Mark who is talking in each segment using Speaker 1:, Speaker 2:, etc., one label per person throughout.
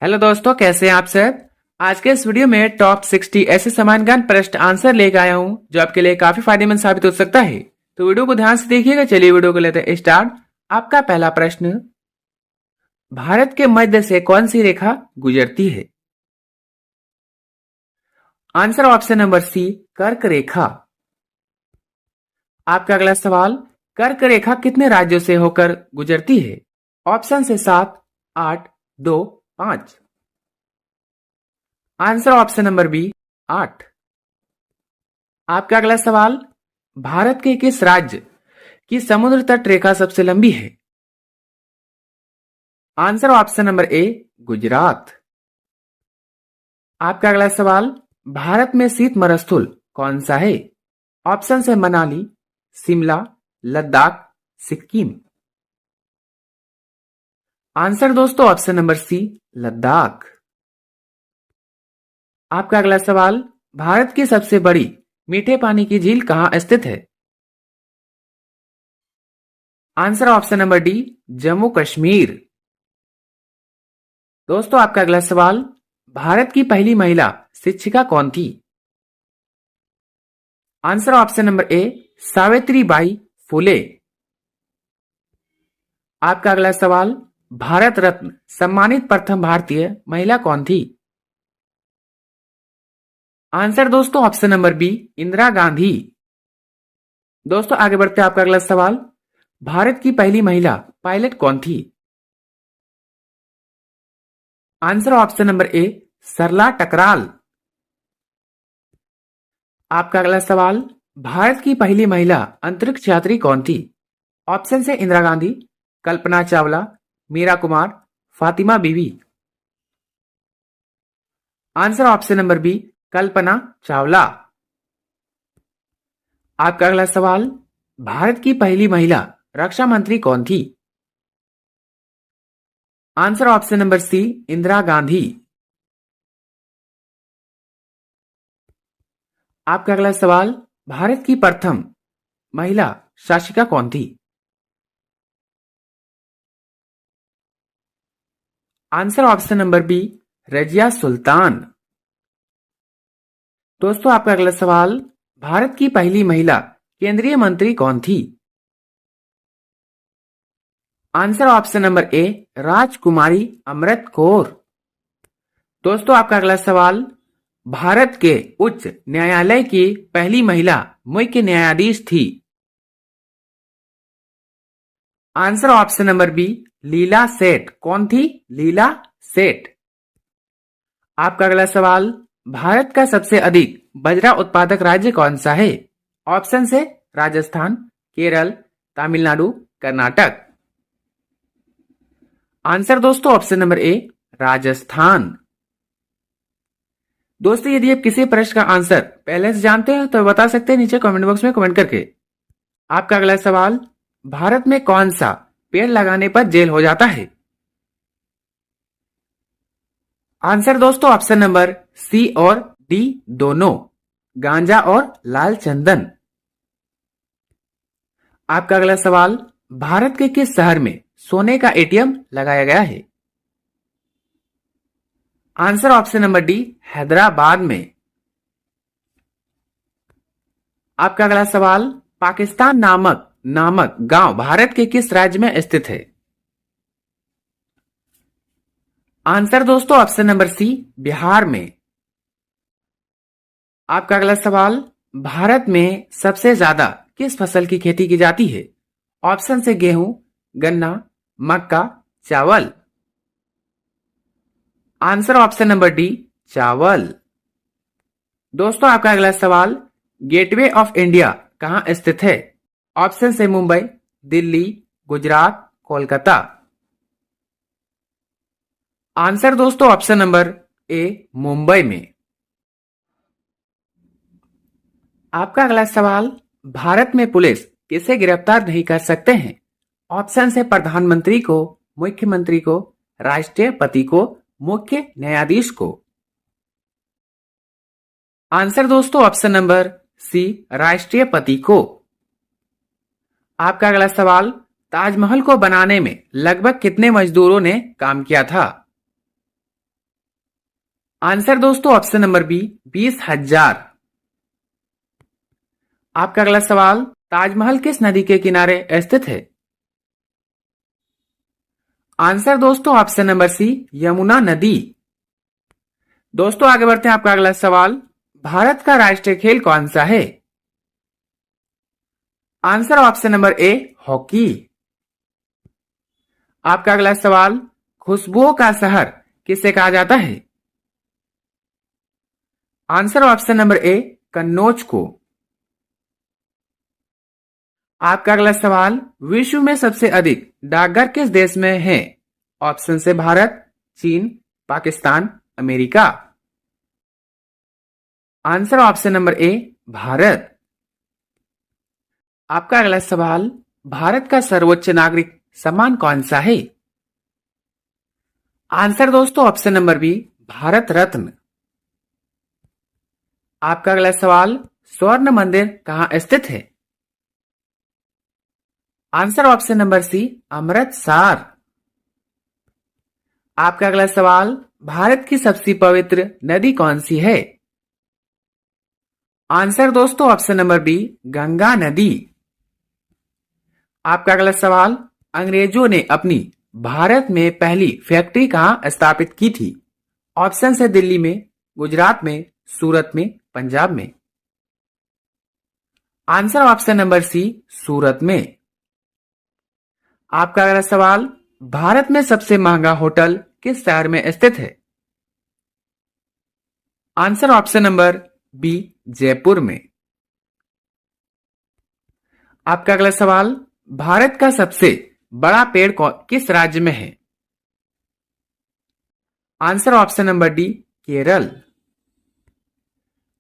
Speaker 1: Hello दोस्तों, कैसे हैं आप सब। आज के इस वीडियो में टॉप 60 ऐसे समान ज्ञान प्रश्न आंसर लेकर आया हूं जो आपके लिए काफी फायदेमंद साबित हो सकता है। तो वीडियो को ध्यान से देखिएगा। चलिए वीडियो को लेते हैं स्टार्ट। आपका पहला प्रश्न, भारत के मध्य से कौन सी रेखा गुजरती है। आंसर ऑप्शन नंबर सी, कर्क रेखा। आपका अगला सवाल, कर्क रेखा कितने राज्यों से होकर गुजरती है। ऑप्शन से 7, 8, 2, 5। Answer option number B, 8। आपका अगला सवाल, भारत के किस राज्य की समुद्र तट रेखा सबसे लंबी है। आंसर ऑप्शन नंबर ए, गुजरात। आपका अगला सवाल, भारत में शीत मरुस्थल कौन सा है। ऑप्शन है मनाली, शिमला, लद्दाख, सिक्किम। आंसर दोस्तों ऑप्शन नंबर सी, लद्दाख। आपका अगला सवाल, भारत की सबसे बड़ी मीठे पानी की झील कहां स्थित है। Answer option number D, Jammu Kashmir. दोस्तों आपका अगला सवाल, भारत की पहली महिला शिक्षिका कौन थी। Answer option number A, Savitri Bai Phule. आपका अगला सवाल, भारत रत्न सम्मानित प्रथम भारतीय महिला कौन थी। आंसर दोस्तों option number B, Indira Gandhi. दोस्तों आगे बढ़ते हैं। आपका अगला सवाल, भारत की पहली महिला पायलट कौन थी। आंसर ऑप्शन नंबर ए, सरला टकराल। आपका अगला सवाल, भारत की पहली महिला अंतरिक्ष यात्री कौन थी। ऑप्शन से इंदिरा गांधी, कल्पना चावला, मीरा कुमार, फातिमा बीवी। Answer option number B, Kalpana Chawla. आपका अगला सवाल, भारत की पहली महिला रक्षा मंत्री कौन थी। Answer option number C, Indira Gandhi. आपका अगला सवाल, भारत की प्रथम महिला शासिका कौन थी। Answer option number B, Razia Sultan. दोस्तों आपका अगला सवाल, भारत की पहली महिला केंद्रीय मंत्री कौन थी। आंसर ऑप्शन नंबर ए, राजकुमारी अमृत कौर। दोस्तों आपका अगला सवाल, भारत के उच्च न्यायालय की पहली महिला मुख्य न्यायाधीश थी। आंसर ऑप्शन नंबर बी, लीला सेठ। कौन थी, लीला सेठ। आपका अगला सवाल, भारत का सबसे अधिक बजरा उत्पादक राज्य कौन सा है। ऑप्शन से राजस्थान, केरल, तमिलनाडु, कर्नाटक। आंसर दोस्तों ऑप्शन नंबर ए, राजस्थान। दोस्तों यदि आप किसी प्रश्न का आंसर पहले से जानते हैं तो बता सकते हैं नीचे कमेंट बॉक्स में कमेंट करके। आपका अगला सवाल, भारत में कौन सा पेड़ लगाने पर जेल हो जाता है। आंसर दोस्तों ऑप्शन नंबर सी और डी दोनों, गांजा और लाल चंदन। आपका अगला सवाल, भारत के किस शहर में सोने का एटीएम लगाया गया है। Answer option number D, Hyderabad में। आपका अगला सवाल, पाकिस्तान नामक गांव भारत के किस राज्य में स्थित है। आंसर दोस्तों ऑप्शन नंबर सी, बिहार में। आपका अगला सवाल, भारत में सबसे ज्यादा किस फसल की खेती की जाती है। ऑप्शन से गेहूं, गन्ना, मक्का, चावल। आंसर ऑप्शन नंबर डी, चावल। दोस्तों आपका अगला सवाल, गेटवे ऑफ इंडिया कहां स्थित है। ऑप्शन से मुंबई, दिल्ली, गुजरात, कोलकाता। आंसर दोस्तों ऑप्शन नंबर ए, मुंबई में। आपका अगला सवाल, भारत में पुलिस किसे गिरफ्तार नहीं कर सकते हैं। ऑप्शन से प्रधानमंत्री को, मुख्यमंत्री को, राष्ट्रपति को, मुख्य न्यायाधीश को। आंसर दोस्तों ऑप्शन नंबर सी, राष्ट्रपति को। आपका अगला सवाल, ताजमहल को बनाने में लगभग कितने मजदूरों ने काम किया था। आंसर दोस्तों ऑप्शन नंबर बी 20,000। आपका अगला सवाल, ताजमहल किस नदी के किनारे स्थित है? आंसर दोस्तों ऑप्शन नंबर सी यमुना नदी। दोस्तों आगे बढ़ते हैं, आपका अगला सवाल, भारत का राष्ट्रीय खेल कौन सा है? Answer option number A hockey. आपका अगला सवाल, खुशबुओं का शहर किसे कहा जाता है? आंसर ऑप्शन नंबर ए कन्नौज को। आपका अगला सवाल, विश्व में सबसे अधिक डाकघर किस देश में है? ऑप्शन से भारत, चीन, Pakistan, America. Answer option number ए भारत। आपका अगला सवाल, भारत का सर्वोच्च नागरिक सम्मान कौन सा है? आंसर दोस्तों option number B Bharat Ratna. आपका अगला सवाल, स्वर्ण मंदिर कहां स्थित है? Answer option number C Amritsar. आपका अगला सवाल, भारत की सबसे पवित्र नदी कौन सी है? आंसर दोस्तों ऑप्शन नंबर बी गंगा नदी। आपका अगला सवाल, अंग्रेजों ने अपनी भारत में पहली फैक्ट्री कहां स्थापित की थी? ऑप्शन है दिल्ली में, गुजरात में, सूरत में, पंजाब में। आंसर ऑप्शन नंबर सी सूरत में। आपका अगला सवाल, भारत में सबसे महंगा होटल किस शहर में स्थित है? Answer option number B Jaipur में। आपका अगला सवाल, भारत का सबसे बड़ा पेड़ किस राज्य में है? Answer option number D Kerala.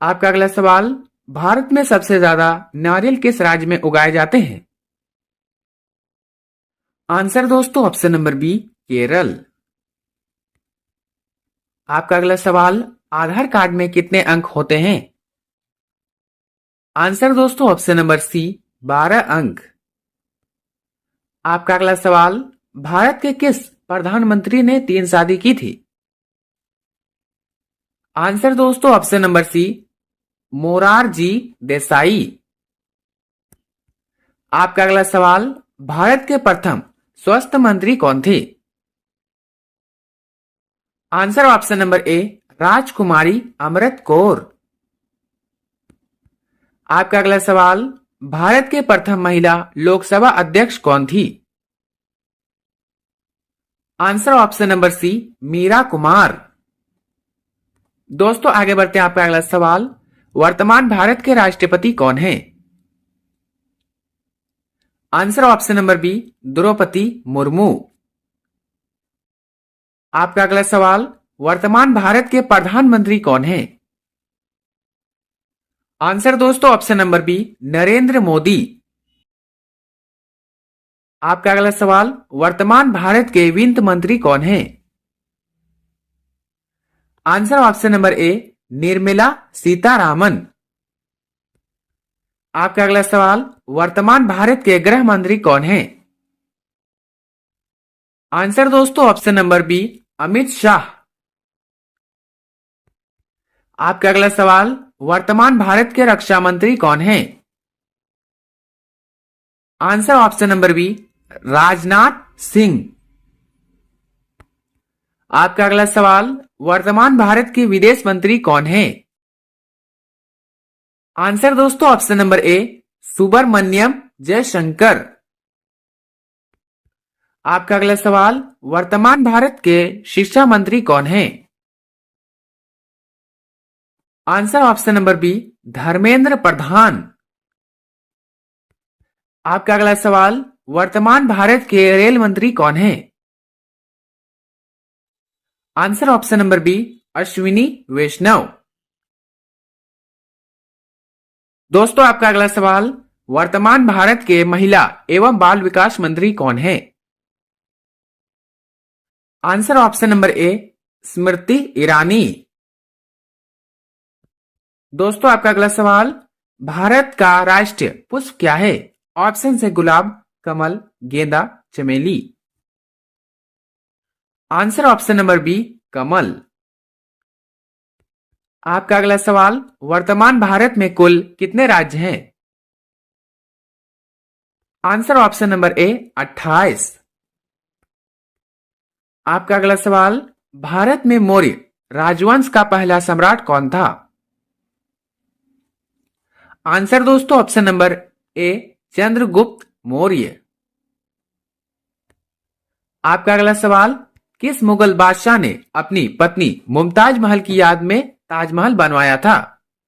Speaker 1: आपका अगला सवाल, भारत में सबसे ज्यादा नारियल किस राज्य में उगाए जाते हैं? आंसर दोस्तों ऑप्शन नंबर बी केरल। आपका अगला सवाल, आधार कार्ड में कितने अंक होते हैं? आंसर दोस्तों ऑप्शन नंबर सी 12 अंक। आपका अगला सवाल, भारत के किस प्रधानमंत्री ने 3 शादी की थी? आंसर दोस्तों option number C Morarji Desai. आपका अगला सवाल, भारत के प्रथम स्वास्थ्य मंत्री कौन थे? आंसर ऑप्शन नंबर ए राजकुमारी अमृत कौर। आपका अगला सवाल, भारत के प्रथम महिला लोकसभा अध्यक्ष कौन थी? Answer option number C Meera Kumar. दोस्तों आगे बढ़ते हैं, आपका अगला सवाल, वर्तमान भारत के राष्ट्रपति कौन है? Answer option number B Droupadi Murmu. आपका अगला सवाल, वर्तमान भारत के प्रधानमंत्री कौन है? आंसर दोस्तों option number B Narendra Modi. आपका अगला सवाल, वर्तमान भारत के वित्त मंत्री कौन है? आंसर ऑप्शन नंबर ए निर्मला सीतारामन। आपका अगला सवाल, वर्तमान भारत के गृह मंत्री कौन है? आंसर दोस्तों option number B Amit Shah. आपका अगला सवाल, वर्तमान भारत के रक्षा मंत्री कौन है? Answer option number B Rajnath Singh. आपका अगला सवाल, वर्तमान भारत के विदेश मंत्री कौन है? आंसर दोस्तों option number A Subrahmanyam Jaishankar. आपका अगला सवाल, वर्तमान भारत के शिक्षा मंत्री कौन है? Answer option number B Dharmendra Pradhan. आपका अगला सवाल, वर्तमान भारत के रेल मंत्री कौन है? Answer option number B Ashwini Vaishnaw. दोस्तों आपका अगला सवाल, वर्तमान भारत के महिला एवं बाल विकास मंत्री कौन है? आंसर ऑप्शन नंबर ए स्मृति ईरानी। दोस्तों आपका अगला सवाल, भारत का राष्ट्रीय पुष्प क्या है? ऑप्शन है गुलाब, कमल, गेंदा, चमेली। आंसर ऑप्शन नंबर बी कमल। आपका अगला सवाल, वर्तमान भारत में कुल कितने राज्य हैं? आंसर ऑप्शन नंबर ए 28। आपका अगला सवाल, भारत में मौर्य राजवंश का पहला सम्राट कौन था? आंसर दोस्तों ऑप्शन नंबर ए चंद्रगुप्त मौर्य। आपका अगला सवाल, किस मुगल बादशाह ने अपनी पत्नी मुमताज महल की याद में ताजमहल बनवाया था?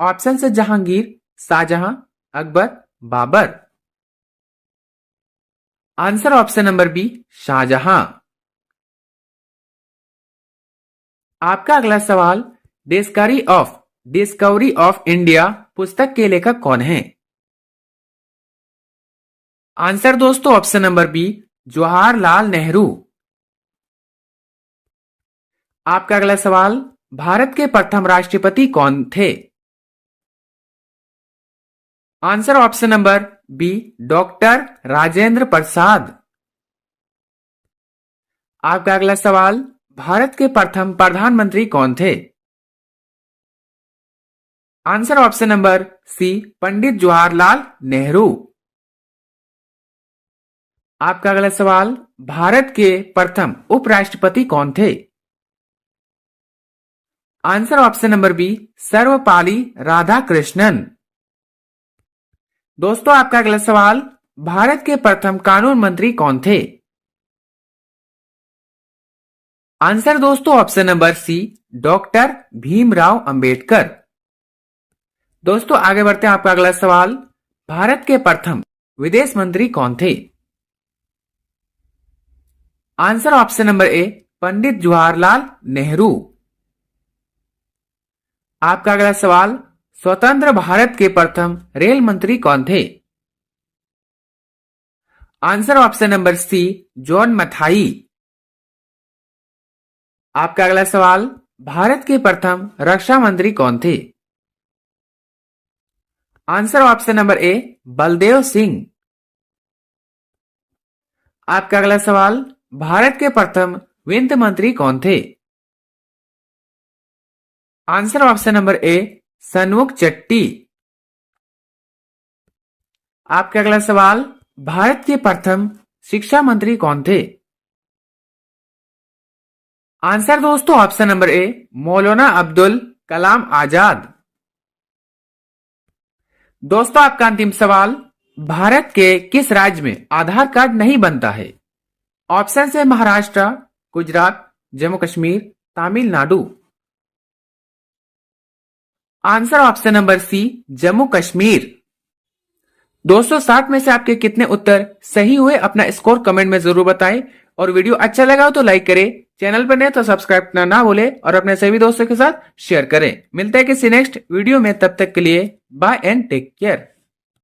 Speaker 1: ऑप्शन से Jahangir, Shahjahan, Akbar, Babur. Answer option number B Shahjahan. आपका अगला सवाल, डिस्कवरी ऑफ इंडिया पुस्तक के लेखक कौन हैं? आंसर दोस्तों option number B Jawaharlal Nehru. आपका अगला सवाल, भारत के प्रथम राष्ट्रपति कौन थे? Answer option number B doctor Rajendra Prasad. आपका अगला सवाल, भारत के प्रथम प्रधानमंत्री कौन थे? Answer option number C Pandit Jawaharlal Nehru. आपका अगला सवाल, भारत के प्रथम उपराष्ट्रपति कौन थे? Answer option number B Sarvepalli Radhakrishnan. दोस्तों आपका अगला सवाल, भारत के प्रथम कानून मंत्री कौन थे? आंसर दोस्तों option number C doctor Bhimrao Ambedkar. दोस्तों आगे बढ़ते हैं। आपका अगला सवाल, भारत के प्रथम विदेश मंत्री कौन थे? आंसर ऑप्शन नंबर ए पंडित जवाहरलाल नेहरू। आपका अगला सवाल, स्वतंत्र भारत के प्रथम रेल मंत्री कौन थे? Answer option number C John Mathai. आपका अगला सवाल, भारत के प्रथम रक्षा मंत्री कौन थे? आंसर ऑप्शन नंबर ए बलदेव सिंह। आपका अगला सवाल, भारत के प्रथम वित्त मंत्री कौन थे? आंसर ऑप्शन नंबर ए सनमुख चट्टी। आपका अगला सवाल, भारत के प्रथम शिक्षा मंत्री कौन थे? आंसर दोस्तों ऑप्शन नंबर ए मौलाना अब्दुल कलाम आजाद। दोस्तों आपका अंतिम सवाल, भारत के किस राज्य में आधार कार्ड नहीं बनता है? ऑप्शन है Maharashtra, Gujarat, Jammu Kashmir, Tamil Nadu. Answer option number C Jammu Kashmir. दोस्तों 60 में से आपके कितने उत्तर सही हुए अपना स्कोर कमेंट में जरूर बताएं और वीडियो अच्छा लगा हो तो लाइक करें, चैनल पर नए तो सब्सक्राइब करना ना भूले और अपने सभी दोस्तों के साथ शेयर करें। मिलते हैं किसी नेक्स्ट वीडियो में, तब तक के लिए बाय एंड टेक केयर।